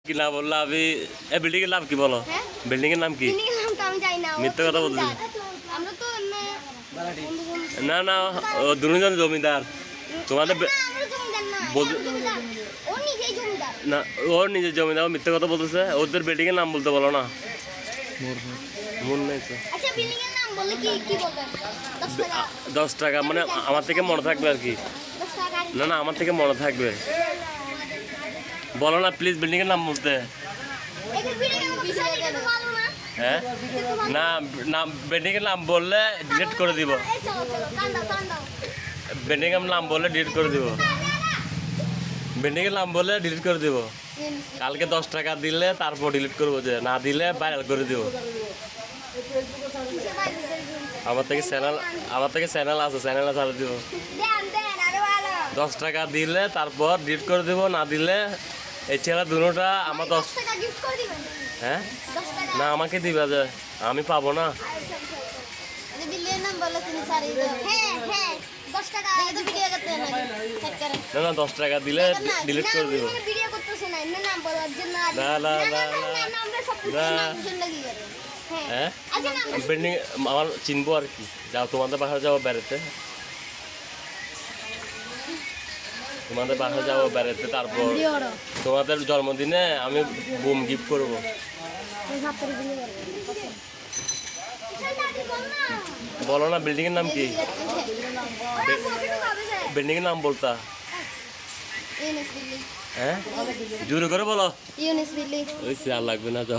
কি না বললো আমি এই বিল্ডিং এর নাম কি বলো? হ্যাঁ? বিল্ডিং এর নাম কি? বিল্ডিং এর নাম তো আমি জানি না। মিথ্যা কথা বলতেছি। আমরা তো না না ও দুজন জমিদার তোমাদের আমরা জমিদার না। বল- জমিদার। ও নিজেই জমিদার। না ওর নিজের জমিদার ও মিথ্যা কথা বলতেছে ওদের বিল্ডিং এর নাম বলতে বলো না মন নেই তো আচ্ছা বিল্ডিং এর নাম বললে কি বলবেন? 10 টাকা। 10 টাকা মানে আমার থেকে মনে থাকবে আর কি 10 টাকা। না না আমার থেকে মনে থাকবে বলো না প্লিজ বিল্ডিং এর নাম বলতে এই বিল্ডিং এর নাম তো ভালো না। হ্যাঁ না নাম বিল্ডিং এর নাম বললে ডিলিট করে দিব এই চলো চলো কান দাও। বিল্ডিং এর নাম বললে ডিলিট করে দিব বিল্ডিং এর নাম বললে ডিলিট করে দিব কালকে 10 টাকা দিলে তারপর ডিলিট করবো যে না দিলে ভাইরাল করে দিব আমার থেকে চ্যানেল আছে চ্যানেলে চালু দিব দেন আরে ভালো। 10 টাকা দিলে তারপর ডিলিট করে দিব না দিলে এই ছেলে দুটোটা আমার 10 10 টাকা গিফট করে দিবেন। হ্যাঁ 10 টাকা। না আমাকে দিবা যে আমি পাবো না এই বিল্ডিং এর নাম বললে তুমি সারি দাও। হ্যাঁ 10 টাকা। দেখে তো ভিডিও করতে না। সেট করে। না না 10 টাকা দিলে ডিলিট করে দিব না ভিডিও করতেছ না। নাম বলার জন্য না, না, না, আমরা সব কিছু না। নাম জন্য কি করে? হ্যাঁ আচ্ছা নাম বিল্ডিং আমার চিনবো আর কি যাও তোমাদের বাসায় যাবো বেড়াতে তোমাদের বাসায় যাবো বেড়াতে তারপর তোমাদের জন্মদিনে আমি বুম গিফট করবো বলো না বিল্ডিং এর নাম কি বিল্ডিং এর নাম বলতা ইউনিস বিল্ডিং। হ্যাঁ জোরে করে বলো ইউনিস বিল্ডিং। ওই আর লাগবে না যাও